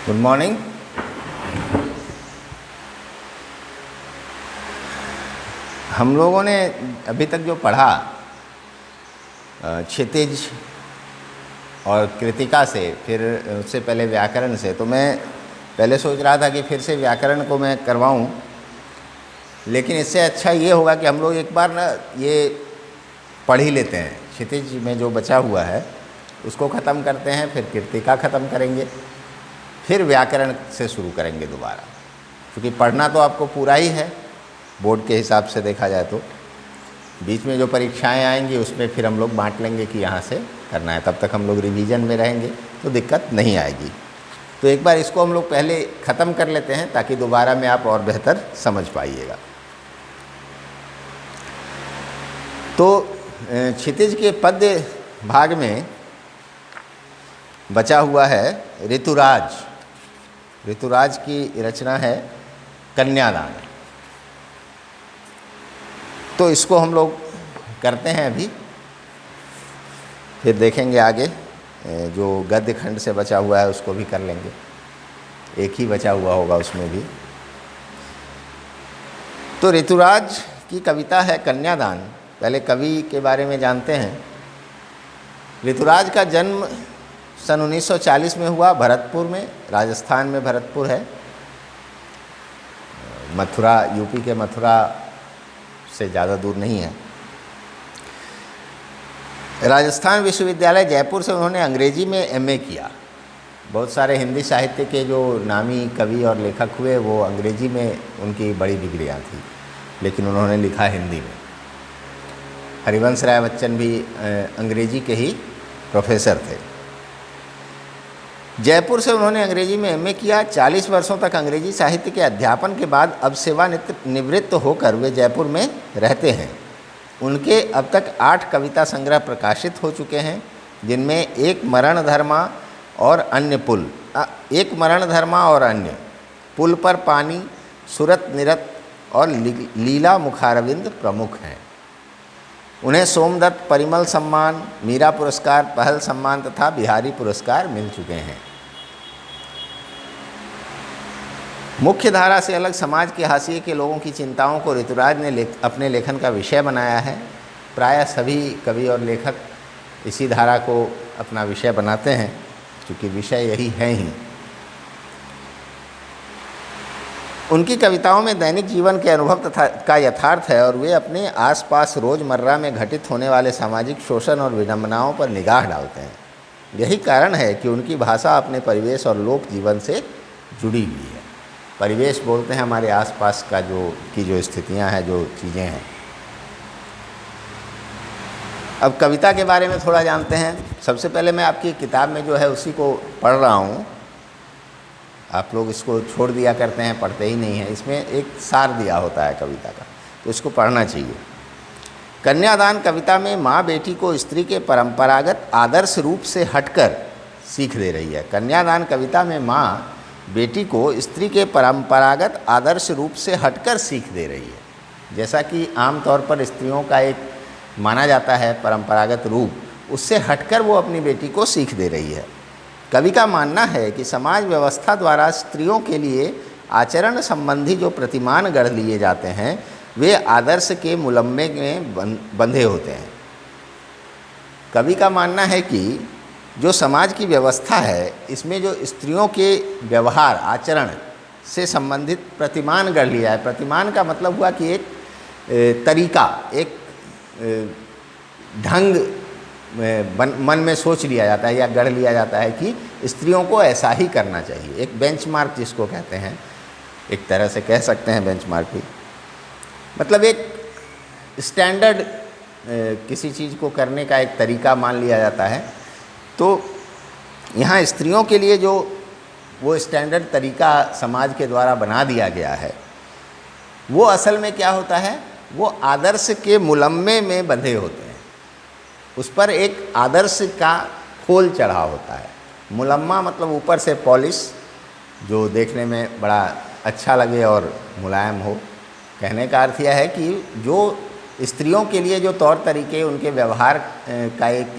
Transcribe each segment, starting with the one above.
Good morning. हम लोगों ने अभी तक जो पढ़ा क्षितिज और कृतिका से, फिर उससे पहले व्याकरण से, तो मैं पहले सोच रहा था कि फिर से व्याकरण को मैं करवाऊं, लेकिन इससे अच्छा ये होगा कि हम लोग एक बार ना ये पढ़ ही लेते हैं। क्षितिज में जो बचा हुआ है उसको ख़त्म करते हैं, फिर कृतिका ख़त्म करेंगे, फिर व्याकरण से शुरू करेंगे दोबारा, क्योंकि पढ़ना तो आपको पूरा ही है बोर्ड के हिसाब से देखा जाए तो। बीच में जो परीक्षाएं आएंगी उसमें फिर हम लोग बांट लेंगे कि यहाँ से करना है, तब तक हम लोग रिवीजन में रहेंगे तो दिक्कत नहीं आएगी। तो एक बार इसको हम लोग पहले ख़त्म कर लेते हैं ताकि दोबारा में आप और बेहतर समझ पाइएगा। तो क्षितिज के पद्य भाग में बचा हुआ है ऋतुराज। ऋतुराज की रचना है कन्यादान। तो इसको हम लोग करते हैं अभी, फिर देखेंगे आगे जो गद्य खंड से बचा हुआ है उसको भी कर लेंगे। एक ही बचा हुआ होगा उसमें भी। तो ऋतुराज की कविता है कन्यादान। पहले कवि के बारे में जानते हैं। ऋतुराज का जन्म सन 1940 में हुआ भरतपुर में, राजस्थान में भरतपुर है। मथुरा, यूपी के मथुरा से ज़्यादा दूर नहीं है। राजस्थान विश्वविद्यालय जयपुर से उन्होंने अंग्रेजी में एमए किया। बहुत सारे हिंदी साहित्य के जो नामी कवि और लेखक हुए वो अंग्रेजी में उनकी बड़ी डिग्रियां थी, लेकिन उन्होंने लिखा हिंदी में। हरिवंश राय बच्चन भी अंग्रेजी के ही प्रोफेसर थे। जयपुर से उन्होंने अंग्रेजी में एमए किया। 40 वर्षों तक अंग्रेजी साहित्य के अध्यापन के बाद अब सेवानिवृत्त होकर वे जयपुर में रहते हैं। उनके अब तक 8 कविता संग्रह प्रकाशित हो चुके हैं, जिनमें एक मरण धर्मा और अन्य पुल पर पानी, सुरत निरत और लीला मुखारविंद प्रमुख हैं। उन्हें सोमदत्त परिमल सम्मान, मीरा पुरस्कार, पहल सम्मान तथा बिहारी पुरस्कार मिल चुके हैं। मुख्य धारा से अलग समाज के हाशिए के लोगों की चिंताओं को ऋतुराज ने अपने लेखन का विषय बनाया है। प्रायः सभी कवि और लेखक इसी धारा को अपना विषय बनाते हैं, क्योंकि विषय यही है ही। उनकी कविताओं में दैनिक जीवन के अनुभव तथा का यथार्थ है और वे अपने आसपास रोज़मर्रा में घटित होने वाले सामाजिक शोषण और विडंबनाओं पर निगाह डालते हैं। यही कारण है कि उनकी भाषा अपने परिवेश और लोक जीवन से जुड़ी हुई है। परिवेश बोलते हैं हमारे आसपास का जो स्थितियां हैं, जो चीज़ें हैं। अब कविता के बारे में थोड़ा जानते हैं। सबसे पहले मैं आपकी किताब में जो है उसी को पढ़ रहा हूँ। आप लोग इसको छोड़ दिया करते हैं, पढ़ते ही नहीं हैं। इसमें एक सार दिया होता है कविता का, तो इसको पढ़ना चाहिए। कन्यादान कविता में माँ बेटी को स्त्री के परंपरागत आदर्श रूप से हटकर सीख दे रही है। कन्यादान कविता में माँ बेटी को स्त्री के परंपरागत आदर्श रूप से हटकर सीख दे रही है। जैसा कि आमतौर पर स्त्रियों का एक माना जाता है परंपरागत रूप, उससे हटकर वो अपनी बेटी को सीख दे रही है। कवि का मानना है कि समाज व्यवस्था द्वारा स्त्रियों के लिए आचरण संबंधी जो प्रतिमान गढ़ लिए जाते हैं वे आदर्श के मुलम्मे में बंधे होते हैं। कवि का मानना है कि जो समाज की व्यवस्था है इसमें जो स्त्रियों के व्यवहार आचरण से संबंधित प्रतिमान गढ़ लिया है। प्रतिमान का मतलब हुआ कि एक तरीका, एक ढंग मन में सोच लिया जाता है या गढ़ लिया जाता है कि स्त्रियों को ऐसा ही करना चाहिए। एक बेंचमार्क जिसको कहते हैं, एक तरह से कह सकते हैं बेंचमार्क भी, मतलब एक स्टैंडर्ड किसी चीज़ को करने का एक तरीका मान लिया जाता है। तो यहाँ स्त्रियों के लिए जो वो स्टैंडर्ड तरीका समाज के द्वारा बना दिया गया है वो असल में क्या होता है, वो आदर्श के मुलम्मे में बंधे होते हैं। उस पर एक आदर्श का खोल चढ़ा होता है। मुलम्मा मतलब ऊपर से पॉलिश, जो देखने में बड़ा अच्छा लगे और मुलायम हो। कहने का अर्थ यह है कि जो स्त्रियों के लिए जो तौर तरीके, उनके व्यवहार का एक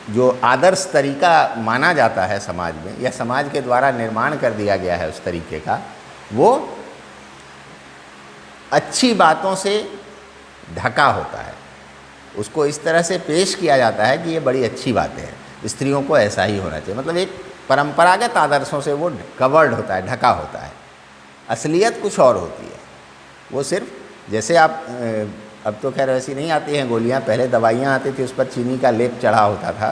जो आदर्श तरीका माना जाता है समाज में, या समाज के द्वारा निर्माण कर दिया गया है उस तरीके का, वो अच्छी बातों से ढका होता है। उसको इस तरह से पेश किया जाता है कि ये बड़ी अच्छी बातें हैं, स्त्रियों को ऐसा ही होना चाहिए। मतलब एक परंपरागत आदर्शों से वो कवर्ड होता है, ढका होता है। असलियत कुछ और होती है। वो सिर्फ जैसे आप अब तो खैर वैसी नहीं आती हैं गोलियां, पहले दवाइयां आती थी, उस पर चीनी का लेप चढ़ा होता था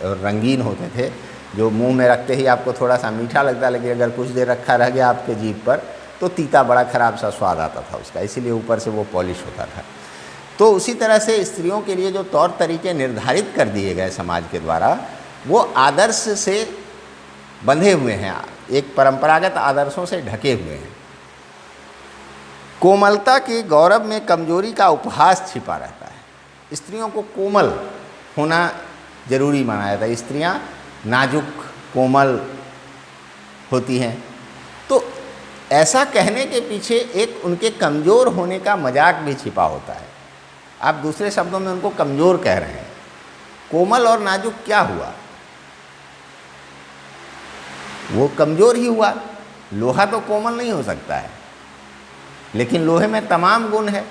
और रंगीन होते थे, जो मुंह में रखते ही आपको थोड़ा सा मीठा लगता, लेकिन अगर कुछ देर रखा रह गया आपके जीभ पर तो तीता बड़ा ख़राब सा स्वाद आता था उसका, इसीलिए ऊपर से वो पॉलिश होता था। तो उसी तरह से स्त्रियों के लिए जो तौर तरीके निर्धारित कर दिए गए समाज के द्वारा, वो आदर्श से बंधे हुए हैं, एक परंपरागत आदर्शों से ढके हुए हैं। कोमलता के गौरव में कमजोरी का उपहास छिपा रहता है। स्त्रियों को कोमल होना जरूरी माना जाता है। स्त्रियां नाजुक कोमल होती हैं, तो ऐसा कहने के पीछे एक उनके कमज़ोर होने का मजाक भी छिपा होता है। आप दूसरे शब्दों में उनको कमज़ोर कह रहे हैं। कोमल और नाजुक क्या हुआ? वो कमज़ोर ही हुआ। लोहा तो कोमल नहीं हो सकता है, लेकिन लोहे में तमाम गुण है,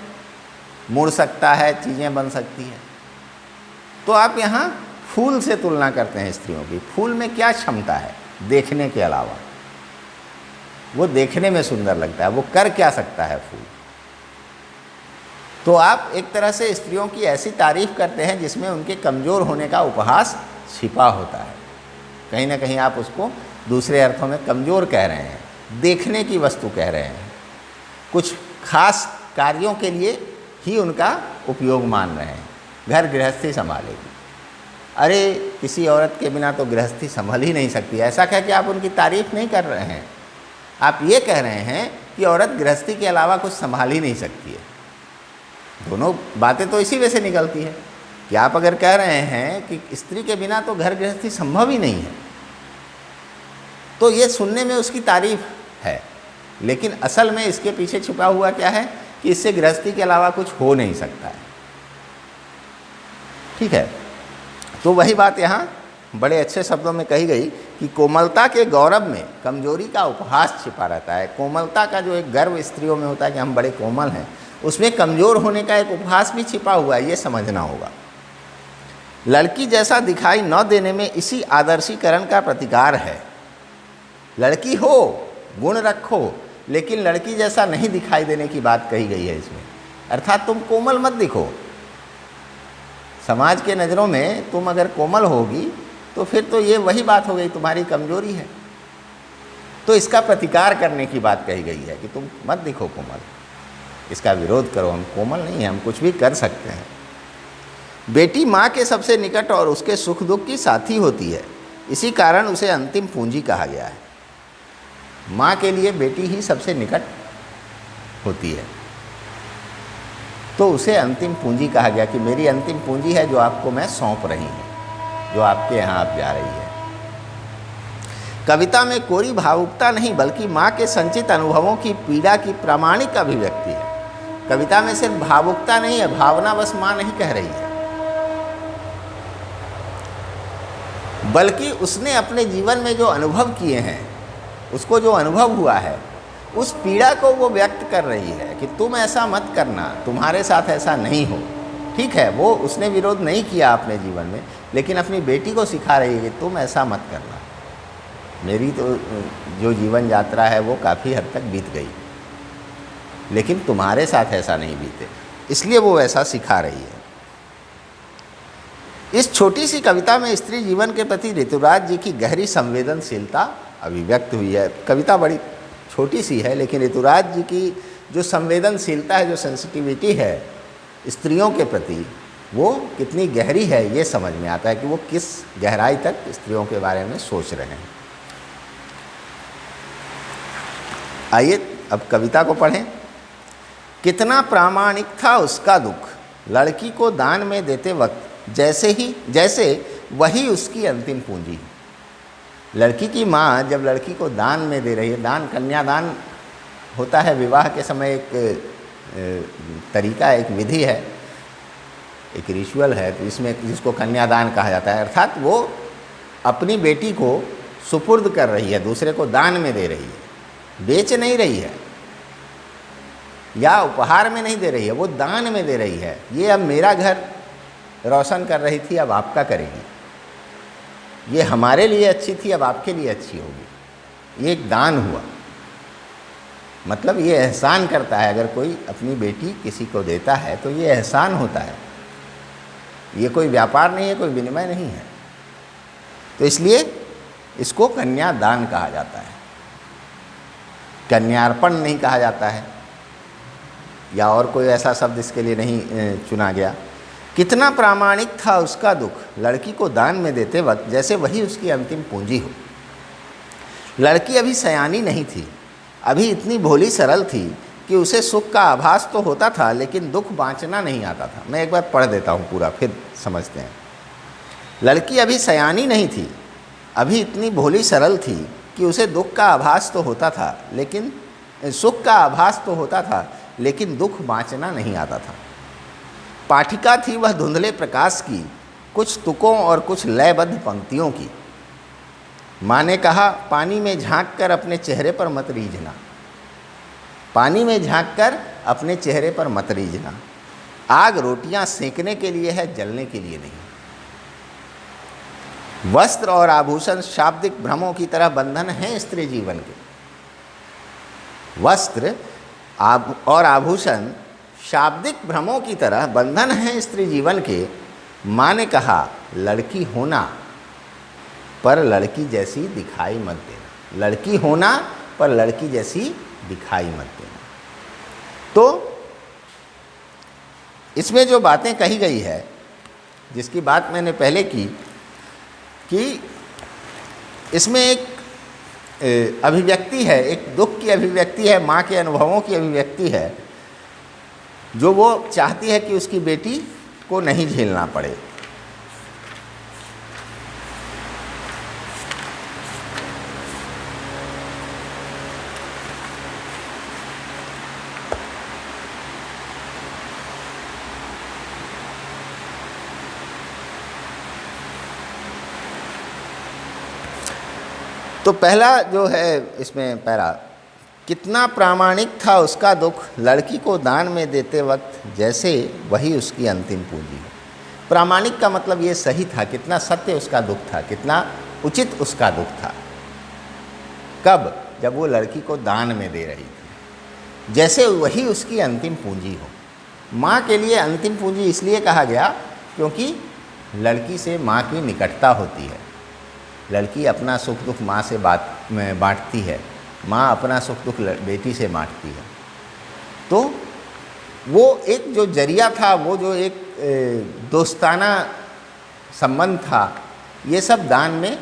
मुड़ सकता है, चीज़ें बन सकती हैं। तो आप यहाँ फूल से तुलना करते हैं स्त्रियों की। फूल में क्या क्षमता है देखने के अलावा? वो देखने में सुंदर लगता है, वो कर क्या सकता है फूल? तो आप एक तरह से स्त्रियों की ऐसी तारीफ करते हैं जिसमें उनके कमज़ोर होने का उपहास छिपा होता है। कहीं ना कहीं आप उसको दूसरे अर्थों में कमज़ोर कह रहे हैं, देखने की वस्तु कह रहे हैं, कुछ खास कार्यों के लिए ही उनका उपयोग मान रहे हैं। घर गृहस्थी संभालेगी, अरे किसी औरत के बिना तो गृहस्थी संभल ही नहीं सकती, ऐसा कह के आप उनकी तारीफ नहीं कर रहे हैं। आप ये कह रहे हैं कि औरत गृहस्थी के अलावा कुछ संभाल ही नहीं सकती है। दोनों बातें तो इसी वजह से निकलती है कि आप अगर कह रहे हैं कि स्त्री के बिना तो घर गृहस्थी संभव ही नहीं है, तो ये सुनने में उसकी तारीफ है, लेकिन असल में इसके पीछे छिपा हुआ क्या है कि इससे गृहस्थी के अलावा कुछ हो नहीं सकता है। ठीक है, तो वही बात यहाँ बड़े अच्छे शब्दों में कही गई कि कोमलता के गौरव में कमजोरी का उपहास छिपा रहता है। कोमलता का जो एक गर्व स्त्रियों में होता है कि हम बड़े कोमल हैं, उसमें कमज़ोर होने का एक उपहास भी छिपा हुआ है, ये समझना होगा। लड़की जैसा दिखाई न देने में इसी आदर्शीकरण का प्रतिकार है। लड़की हो, गुण रखो, लेकिन लड़की जैसा नहीं दिखाई देने की बात कही गई है इसमें। अर्थात तुम कोमल मत दिखो। समाज के नज़रों में तुम अगर कोमल होगी तो फिर तो ये वही बात हो गई, तुम्हारी कमजोरी है। तो इसका प्रतिकार करने की बात कही गई है कि तुम मत दिखो कोमल, इसका विरोध करो, हम कोमल नहीं हैं, हम कुछ भी कर सकते हैं। बेटी माँ के सबसे निकट और उसके सुख दुख की साथी होती है, इसी कारण उसे अंतिम पूंजी कहा गया है। माँ के लिए बेटी ही सबसे निकट होती है, तो उसे अंतिम पूंजी कहा गया कि मेरी अंतिम पूंजी है जो आपको मैं सौंप रही हूँ, जो आपके यहाँ आप जा रही है। कविता में कोरी भावुकता नहीं बल्कि माँ के संचित अनुभवों की पीड़ा की प्रामाणिक अभिव्यक्ति है। कविता में सिर्फ भावुकता नहीं है, भावना बस माँ नहीं कह रही है, बल्कि उसने अपने जीवन में जो अनुभव किए हैं, उसको जो अनुभव हुआ है, उस पीड़ा को वो व्यक्त कर रही है कि तुम ऐसा मत करना, तुम्हारे साथ ऐसा नहीं हो। ठीक है, वो उसने विरोध नहीं किया अपने जीवन में, लेकिन अपनी बेटी को सिखा रही है कि तुम ऐसा मत करना। मेरी तो जो जीवन यात्रा है वो काफ़ी हद तक बीत गई, लेकिन तुम्हारे साथ ऐसा नहीं बीते, इसलिए वो ऐसा सिखा रही है। इस छोटी सी कविता में स्त्री जीवन के प्रति ऋतुराज जी की गहरी संवेदनशीलता अभिव्यक्त हुई है। कविता बड़ी छोटी सी है, लेकिन ऋतुराज जी की जो संवेदनशीलता है, जो सेंसिटिविटी है स्त्रियों के प्रति, वो कितनी गहरी है ये समझ में आता है कि वो किस गहराई तक स्त्रियों के बारे में सोच रहे हैं। आइए अब कविता को पढ़ें। कितना प्रामाणिक था उसका दुख, लड़की को दान में देते वक्त जैसे वही उसकी अंतिम पूंजी। लड़की की माँ जब लड़की को दान में दे रही है, दान कन्यादान होता है विवाह के समय, एक तरीका, एक विधि है। एक रिचुअल है, तो इसमें जिसको कन्यादान कहा जाता है, अर्थात वो अपनी बेटी को सुपुर्द कर रही है, दूसरे को दान में दे रही है, बेच नहीं रही है या उपहार में नहीं दे रही है, वो दान में दे रही है। ये अब मेरा घर रोशन कर रही थी, अब आपका करेगी। ये हमारे लिए अच्छी थी, अब आपके लिए अच्छी होगी। ये एक दान हुआ। मतलब ये एहसान करता है। अगर कोई अपनी बेटी किसी को देता है तो ये एहसान होता है, ये कोई व्यापार नहीं है, कोई विनिमय नहीं है। तो इसलिए इसको कन्यादान कहा जाता है, कन्यार्पण नहीं कहा जाता है, या और कोई ऐसा शब्द इसके लिए नहीं चुना गया। कितना प्रामाणिक था उसका दुख लड़की को दान में देते वक्त, जैसे वही उसकी अंतिम पूंजी हो। लड़की अभी सयानी नहीं थी, अभी इतनी भोली सरल थी कि उसे सुख का आभास तो होता था, लेकिन दुख बाँचना नहीं आता था। मैं एक बार पढ़ देता हूँ पूरा, फिर समझते हैं। लड़की अभी सयानी नहीं थी, अभी इतनी भोली सरल थी कि उसे दुख का आभास तो होता था, लेकिन सुख का आभास तो होता था, लेकिन दुख बाँचना नहीं आता था। पाठिका थी वह धुंधले प्रकाश की, कुछ तुकों और कुछ लयबद्ध पंक्तियों की। माँ ने कहा, पानी में झांक कर अपने चेहरे पर मत रीझना, पानी में झांक कर अपने चेहरे पर मत रीझना। आग रोटियां सेकने के लिए है, जलने के लिए नहीं। वस्त्र और आभूषण शाब्दिक भ्रमों की तरह बंधन है स्त्री जीवन के। वस्त्र और आभूषण शाब्दिक भ्रमों की तरह बंधन है स्त्री जीवन के। माँ ने कहा, लड़की होना पर लड़की जैसी दिखाई मत देना, लड़की होना पर लड़की जैसी दिखाई मत देना। तो इसमें जो बातें कही गई है, जिसकी बात मैंने पहले की, कि इसमें एक अभिव्यक्ति है, एक दुख की अभिव्यक्ति है, माँ के अनुभवों की अभिव्यक्ति है, जो वो चाहती है कि उसकी बेटी को नहीं झेलना पड़े। तो पहला जो है इसमें पैरा, कितना प्रामाणिक था उसका दुख लड़की को दान में देते वक्त, जैसे वही उसकी अंतिम पूंजी हो। प्रामाणिक का मतलब ये सही था, कितना सत्य उसका दुख था, कितना उचित उसका दुख था। कब? जब वो लड़की को दान में दे रही थी, जैसे वही उसकी अंतिम पूंजी हो। माँ के लिए अंतिम पूंजी इसलिए कहा गया क्योंकि लड़की से माँ की निकटता होती है। लड़की अपना सुख दुख माँ से बांटती है, माँ अपना सुख दुख बेटी से बांटती है। तो वो एक जो जरिया था, वो जो एक दोस्ताना संबंध था, ये सब दान में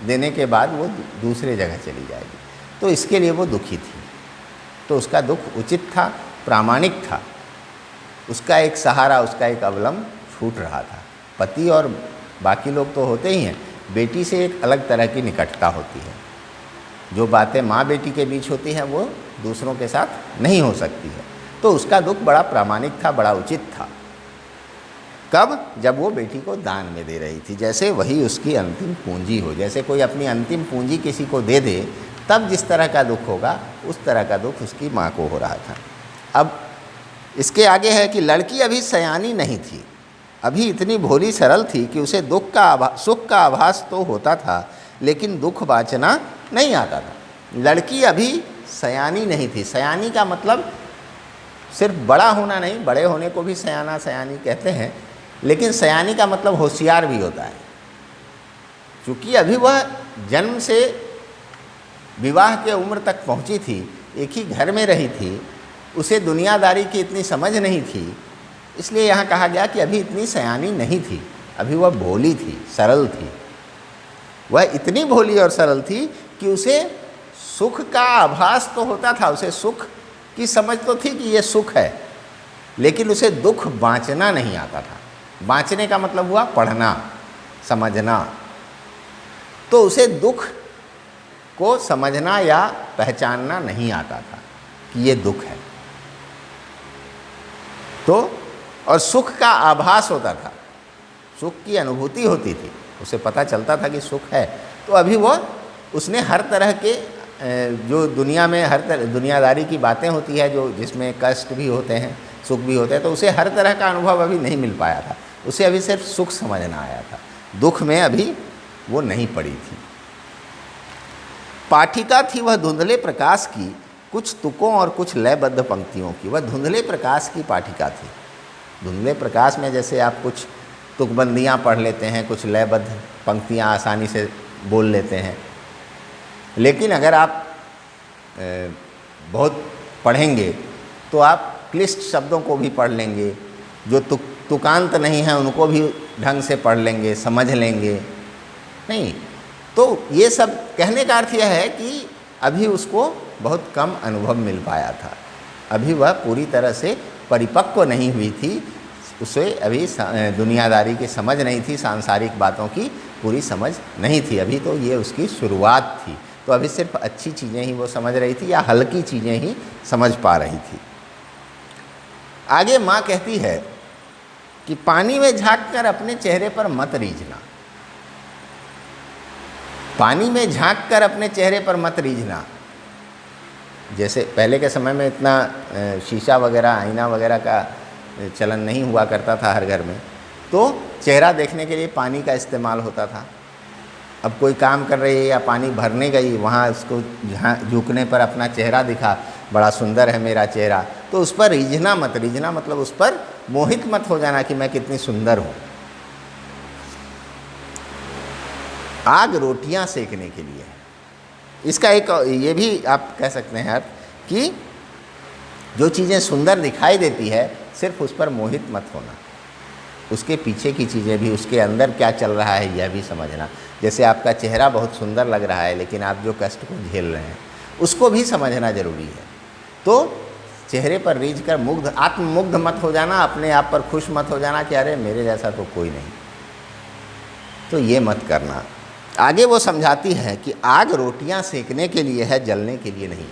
देने के बाद वो दूसरे जगह चली जाएगी। तो इसके लिए वो दुखी थी। तो उसका दुख उचित था, प्रामाणिक था। उसका एक सहारा, उसका एक अवलंब छूट रहा था। पति और बाकी लोग तो होते ही हैं, बेटी से एक अलग तरह की निकटता होती है। जो बातें माँ बेटी के बीच होती हैं वो दूसरों के साथ नहीं हो सकती है। तो उसका दुख बड़ा प्रामाणिक था, बड़ा उचित था। कब? जब वो बेटी को दान में दे रही थी, जैसे वही उसकी अंतिम पूंजी हो। जैसे कोई अपनी अंतिम पूंजी किसी को दे दे, तब जिस तरह का दुख होगा, उस तरह का दुख उसकी माँ को हो रहा था। अब इसके आगे है कि लड़की अभी सयानी नहीं थी, अभी इतनी भोली सरल थी कि उसे सुख का आभास तो होता था, लेकिन दुख बाँचना नहीं आता था। लड़की अभी सयानी नहीं थी। सयानी का मतलब सिर्फ बड़ा होना नहीं, बड़े होने को भी सयाना सयानी कहते हैं, लेकिन सयानी का मतलब होशियार भी होता है। क्योंकि अभी वह जन्म से विवाह के उम्र तक पहुंची थी, एक ही घर में रही थी, उसे दुनियादारी की इतनी समझ नहीं थी, इसलिए यहाँ कहा गया कि अभी इतनी सयानी नहीं थी, अभी वह भोली थी, सरल थी। वह इतनी भोली और सरल थी कि उसे सुख का आभास तो होता था, उसे सुख की समझ तो थी कि ये सुख है, लेकिन उसे दुख बाँचना नहीं आता था। बाँचने का मतलब हुआ पढ़ना, समझना। तो उसे दुख को समझना या पहचानना नहीं आता था कि ये दुख है। तो और सुख का आभास होता था, सुख की अनुभूति होती थी, उसे पता चलता था कि सुख है। तो अभी वो उसने हर तरह के जो दुनिया में हर तरह दुनियादारी की बातें होती है, जो जिसमें कष्ट भी होते हैं सुख भी होते हैं, तो उसे हर तरह का अनुभव अभी नहीं मिल पाया था। उसे अभी सिर्फ सुख समझना आया था, दुख में अभी वो नहीं पड़ी थी। पाठिका थी वह धुंधले प्रकाश की, कुछ तुकों और कुछ लयबद्ध पंक्तियों की। वह धुंधले प्रकाश की पाठिका थी। धुंधले प्रकाश में जैसे आप कुछ तुकबंदियाँ पढ़ लेते हैं, कुछ लयबद्ध पंक्तियाँ आसानी से बोल लेते हैं, लेकिन अगर आप बहुत पढ़ेंगे तो आप क्लिष्ट शब्दों को भी पढ़ लेंगे, जो तुकांत नहीं है उनको भी ढंग से पढ़ लेंगे, समझ लेंगे। नहीं तो ये सब कहने का अर्थ यह है कि अभी उसको बहुत कम अनुभव मिल पाया था, अभी वह पूरी तरह से परिपक्व नहीं हुई थी, उसे अभी दुनियादारी की समझ नहीं थी, सांसारिक बातों की पूरी समझ नहीं थी। अभी तो ये उसकी शुरुआत थी, तो अभी सिर्फ अच्छी चीज़ें ही वो समझ रही थी या हल्की चीज़ें ही समझ पा रही थी। आगे माँ कहती है कि पानी में झांककर अपने चेहरे पर मत रीझना। पानी में झांककर अपने चेहरे पर मत रीझना। जैसे पहले के समय में इतना शीशा वगैरह, आईना वगैरह का चलन नहीं हुआ करता था हर घर में, तो चेहरा देखने के लिए पानी का इस्तेमाल होता था। अब कोई काम कर रही है या पानी भरने गई, वहाँ उसको झुकने पर अपना चेहरा दिखा, बड़ा सुंदर है मेरा चेहरा, तो उस पर रीझना मत। रीझना मतलब उस पर मोहित मत हो जाना कि मैं कितनी सुंदर हूँ। आग रोटियां सेकने के लिए, इसका एक ये भी आप कह सकते हैं अर्थ कि जो चीज़ें सुंदर दिखाई देती है सिर्फ उस पर मोहित मत होना, उसके पीछे की चीज़ें भी, उसके अंदर क्या चल रहा है यह भी समझना। जैसे आपका चेहरा बहुत सुंदर लग रहा है, लेकिन आप जो कष्ट को झेल रहे हैं उसको भी समझना जरूरी है। तो चेहरे पर रीझ कर मुग्ध, आत्ममुग्ध मत हो जाना, अपने आप पर खुश मत हो जाना कि अरे मेरे जैसा तो कोई नहीं, तो ये मत करना। आगे वो समझाती है कि आग रोटियां सेकने के लिए है, जलने के लिए नहीं।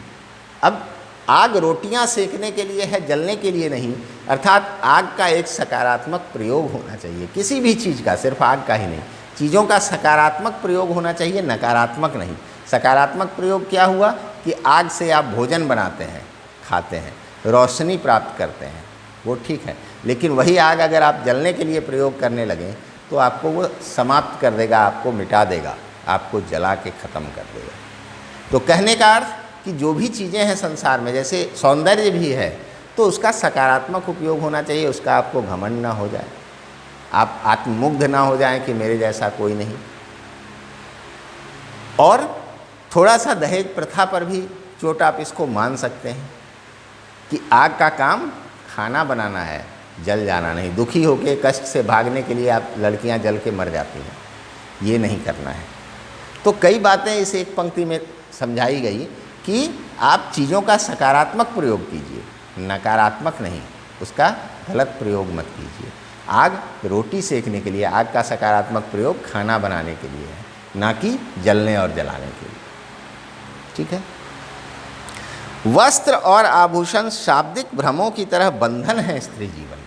अब आग रोटियां सेकने के लिए है, जलने के लिए नहीं, अर्थात आग का एक सकारात्मक प्रयोग होना चाहिए, किसी भी चीज़ का, सिर्फ आग का ही नहीं, चीज़ों का सकारात्मक प्रयोग होना चाहिए, नकारात्मक नहीं। सकारात्मक प्रयोग क्या हुआ कि आग से आप भोजन बनाते हैं, खाते हैं, रोशनी प्राप्त करते हैं, वो ठीक है, लेकिन वही आग अगर आप जलने के लिए प्रयोग करने लगें तो आपको वो समाप्त कर देगा, आपको मिटा देगा, आपको जला के ख़त्म कर देगा। तो कहने का अर्थ कि जो भी चीज़ें हैं संसार में, जैसे सौंदर्य भी है, तो उसका सकारात्मक उपयोग होना चाहिए, उसका आपको घमंड ना हो जाए, आप आत्ममुग्ध ना हो जाएं कि मेरे जैसा कोई नहीं। और थोड़ा सा दहेज प्रथा पर भी चोट आप इसको मान सकते हैं कि आग का काम खाना बनाना है, जल जाना नहीं। दुखी होकर कष्ट से भागने के लिए आप लड़कियां जल के मर जाती हैं, ये नहीं करना है। तो कई बातें इस एक पंक्ति में समझाई गई कि आप चीज़ों का सकारात्मक प्रयोग कीजिए, नकारात्मक नहीं, उसका गलत प्रयोग मत कीजिए। आग रोटी सेकने के लिए, आग का सकारात्मक प्रयोग खाना बनाने के लिए है, ना कि जलने और जलाने के लिए। ठीक है। वस्त्र और आभूषण शाब्दिक भ्रमों की तरह बंधन है स्त्री जीवन के।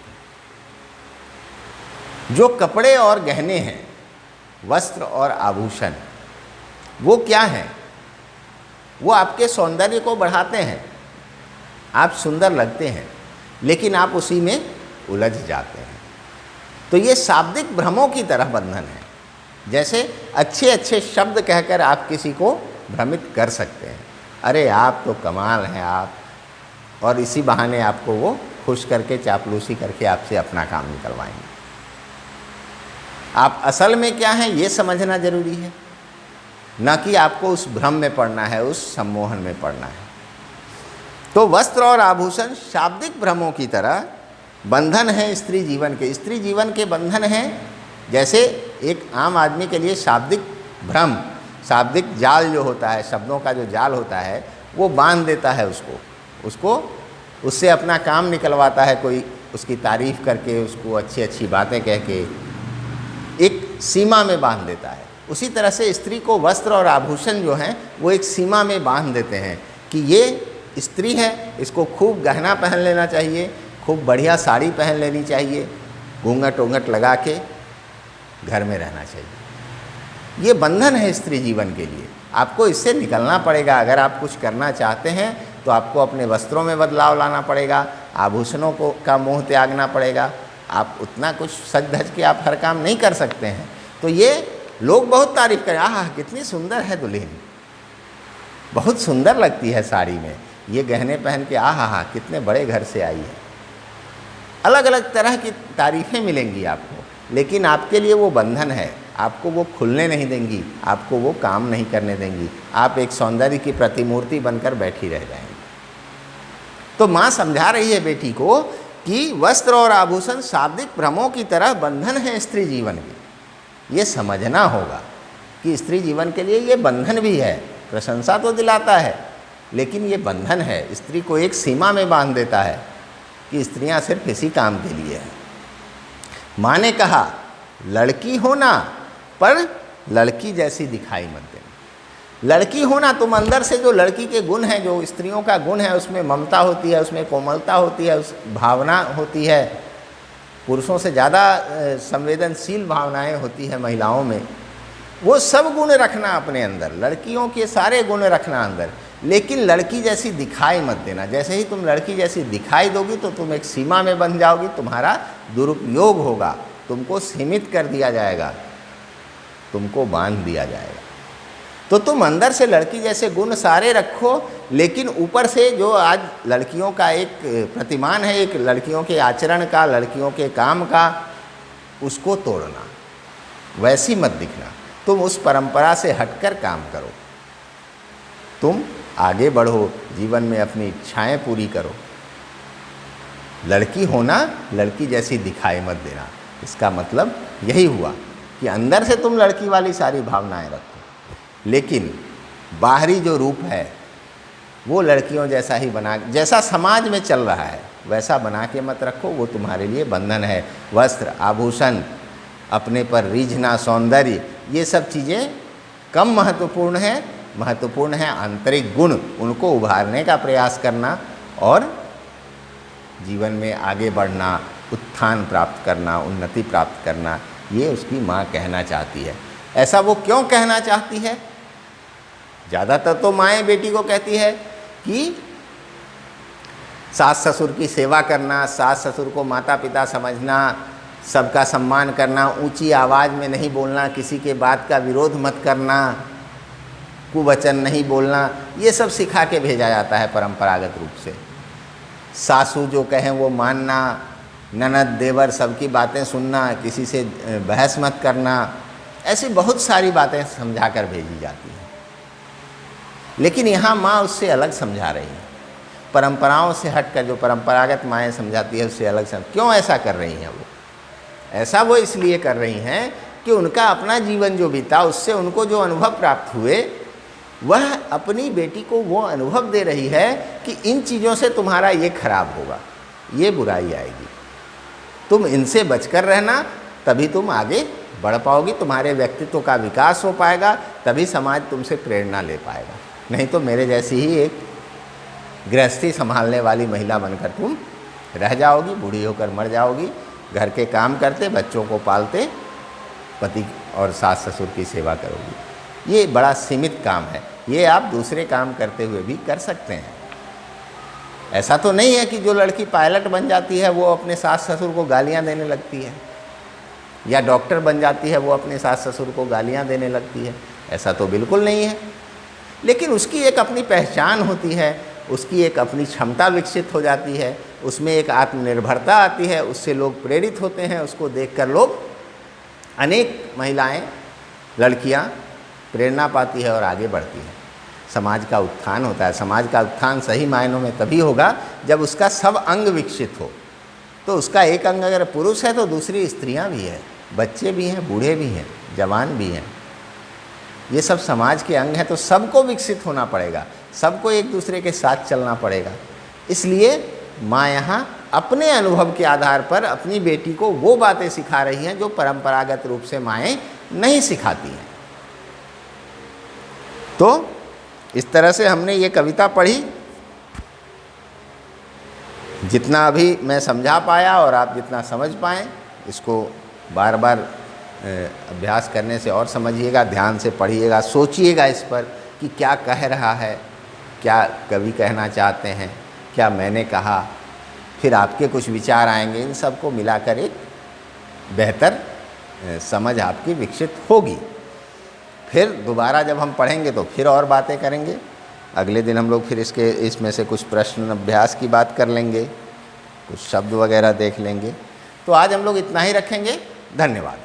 जो कपड़े और गहने हैं, वस्त्र और आभूषण, वो क्या हैं? वो आपके सौंदर्य को बढ़ाते हैं, आप सुंदर लगते हैं, लेकिन आप उसी में उलझ जाते हैं। तो ये शाब्दिक भ्रमों की तरह बंधन है। जैसे अच्छे अच्छे शब्द कहकर आप किसी को भ्रमित कर सकते हैं, अरे आप तो कमाल हैं आप, और इसी बहाने आपको वो खुश करके, चापलूसी करके आपसे अपना काम निकलवाएंगे। आप असल में क्या हैं ये समझना जरूरी है, ना कि आपको उस भ्रम में पड़ना है, उस सम्मोहन में पड़ना है। तो वस्त्र और आभूषण शाब्दिक भ्रमों की तरह बंधन है स्त्री जीवन के। स्त्री जीवन के बंधन हैं, जैसे एक आम आदमी के लिए शाब्दिक भ्रम, शाब्दिक जाल जो होता है, शब्दों का जो जाल होता है, वो बांध देता है उसको उससे अपना काम निकलवाता है, कोई उसकी तारीफ़ करके, उसको अच्छी अच्छी बातें कह के एक सीमा में बांध देता है। उसी तरह से स्त्री को वस्त्र और आभूषण जो हैं वो एक सीमा में बांध देते हैं कि ये स्त्री है, इसको खूब गहना पहन लेना चाहिए, खूब बढ़िया साड़ी पहन लेनी चाहिए, घूंघट ओंघट लगा के घर में रहना चाहिए। ये बंधन है स्त्री जीवन के लिए, आपको इससे निकलना पड़ेगा। अगर आप कुछ करना चाहते हैं तो आपको अपने वस्त्रों में बदलाव लाना पड़ेगा, आभूषणों को का मोह त्यागना पड़ेगा। आप उतना कुछ सज धज के आप हर काम नहीं कर सकते हैं। तो ये लोग बहुत तारीफ करें, आह कितनी सुंदर है दुल्हन, बहुत सुंदर लगती है साड़ी में, ये गहने पहन के, आह हा कितने बड़े घर से आई है। अलग अलग तरह की तारीफ़ें मिलेंगी आपको, लेकिन आपके लिए वो बंधन है, आपको वो खुलने नहीं देंगी, आपको वो काम नहीं करने देंगी। आप एक सौंदर्य की प्रतिमूर्ति बनकर बैठी रह जाएंगी। तो माँ समझा रही है बेटी को कि वस्त्र और आभूषण शाब्दिक भ्रमों की तरह बंधन है स्त्री जीवन के। ये समझना होगा कि स्त्री जीवन के लिए ये बंधन भी है। प्रशंसा तो दिलाता है, लेकिन ये बंधन है, स्त्री को एक सीमा में बांध देता है कि स्त्रियां सिर्फ इसी काम के लिए हैं। माँ ने कहा लड़की होना पर लड़की जैसी दिखाई मत देना। लड़की होना, तुम अंदर से जो लड़की के गुण हैं, जो स्त्रियों का गुण है, उसमें ममता होती है, उसमें कोमलता होती है, उस भावना होती है, पुरुषों से ज़्यादा संवेदनशील भावनाएं होती है महिलाओं में, वो सब गुण रखना अपने अंदर, लड़कियों के सारे गुण रखना अंदर, लेकिन लड़की जैसी दिखाई मत देना। जैसे ही तुम लड़की जैसी दिखाई दोगी तो तुम एक सीमा में बंध जाओगी, तुम्हारा दुरुपयोग होगा, तुमको सीमित कर दिया जाएगा, तुमको बांध दिया जाएगा। तो तुम अंदर से लड़की जैसे गुण सारे रखो, लेकिन ऊपर से जो आज लड़कियों का एक प्रतिमान है, एक लड़कियों के आचरण का, लड़कियों के काम का, उसको तोड़ना, वैसी मत दिखना। तुम उस परंपरा से हटकर काम करो, तुम आगे बढ़ो, जीवन में अपनी इच्छाएं पूरी करो। लड़की होना, लड़की जैसी दिखाई मत देना, इसका मतलब यही हुआ कि अंदर से तुम लड़की वाली सारी भावनाएं रखो, लेकिन बाहरी जो रूप है वो लड़कियों जैसा ही बना, जैसा समाज में चल रहा है वैसा बना के मत रखो, वो तुम्हारे लिए बंधन है। वस्त्र, आभूषण, अपने पर रीझना, सौंदर्य, ये सब चीज़ें कम महत्वपूर्ण है। महत्वपूर्ण है आंतरिक गुण, उनको उभारने का प्रयास करना और जीवन में आगे बढ़ना, उत्थान प्राप्त करना, उन्नति प्राप्त करना, ये उसकी माँ कहना चाहती है। ऐसा वो क्यों कहना चाहती है? ज़्यादातर तो माएँ बेटी को कहती है कि सास ससुर की सेवा करना, सास ससुर को माता पिता समझना, सबका सम्मान करना, ऊंची आवाज़ में नहीं बोलना, किसी के बात का विरोध मत करना, कुवचन नहीं बोलना, ये सब सिखा के भेजा जाता है परंपरागत रूप से। सासू जो कहें वो मानना, ननद देवर सबकी बातें सुनना, किसी से बहस मत करना, ऐसी बहुत सारी बातें समझा कर भेजी जाती हैं। लेकिन यहाँ माँ उससे अलग समझा रही है, परंपराओं से हटकर जो परंपरागत माएँ समझाती है उससे अलग क्यों ऐसा कर रही हैं? वो ऐसा वो इसलिए कर रही हैं कि उनका अपना जीवन जो बीता उससे उनको जो अनुभव प्राप्त हुए, वह अपनी बेटी को वो अनुभव दे रही है कि इन चीज़ों से तुम्हारा ये खराब होगा, ये बुराई आएगी, तुम इनसे बचकर रहना, तभी तुम आगे बढ़ पाओगी, तुम्हारे व्यक्तित्व का विकास हो पाएगा, तभी समाज तुमसे प्रेरणा ले पाएगा। नहीं तो मेरे जैसी ही एक गृहस्थी संभालने वाली महिला बनकर तुम रह जाओगी, बूढ़ी होकर मर जाओगी, घर के काम करते, बच्चों को पालते, पति और सास ससुर की सेवा करोगी। ये बड़ा सीमित काम है, ये आप दूसरे काम करते हुए भी कर सकते हैं। ऐसा तो नहीं है कि जो लड़की पायलट बन जाती है वो अपने सास ससुर को गालियाँ देने लगती है, या डॉक्टर बन जाती है वो अपने सास ससुर को गालियाँ देने लगती है, ऐसा तो बिल्कुल नहीं है। लेकिन उसकी एक अपनी पहचान होती है, उसकी एक अपनी क्षमता विकसित हो जाती है, उसमें एक आत्मनिर्भरता आती है, उससे लोग प्रेरित होते हैं, उसको देखकर लोग, अनेक महिलाएं, लड़कियां प्रेरणा पाती है और आगे बढ़ती हैं। समाज का उत्थान होता है। समाज का उत्थान सही मायनों में तभी होगा जब उसका सब अंग विकसित हो। तो उसका एक अंग अगर पुरुष है तो दूसरी स्त्रियां भी हैं, बच्चे भी हैं, बूढ़े भी हैं, जवान भी हैं, ये सब समाज के अंग हैं। तो सबको विकसित होना पड़ेगा, सबको एक दूसरे के साथ चलना पड़ेगा। इसलिए माँ यहाँ अपने अनुभव के आधार पर अपनी बेटी को वो बातें सिखा रही हैं जो परंपरागत रूप से माएँ नहीं सिखाती हैं। तो इस तरह से हमने ये कविता पढ़ी। जितना अभी मैं समझा पाया और आप जितना समझ पाएँ, इसको बार बार अभ्यास करने से और समझिएगा, ध्यान से पढ़िएगा, सोचिएगा इस पर कि क्या कह रहा है, क्या कवि कहना चाहते हैं, क्या मैंने कहा। फिर आपके कुछ विचार आएंगे, इन सब को मिलाकर एक बेहतर समझ आपकी विकसित होगी। फिर दोबारा जब हम पढ़ेंगे तो फिर और बातें करेंगे। अगले दिन हम लोग फिर इसमें से कुछ प्रश्न अभ्यास की बात कर लेंगे, कुछ शब्द वगैरह देख लेंगे। तो आज हम लोग इतना ही रखेंगे। धन्यवाद।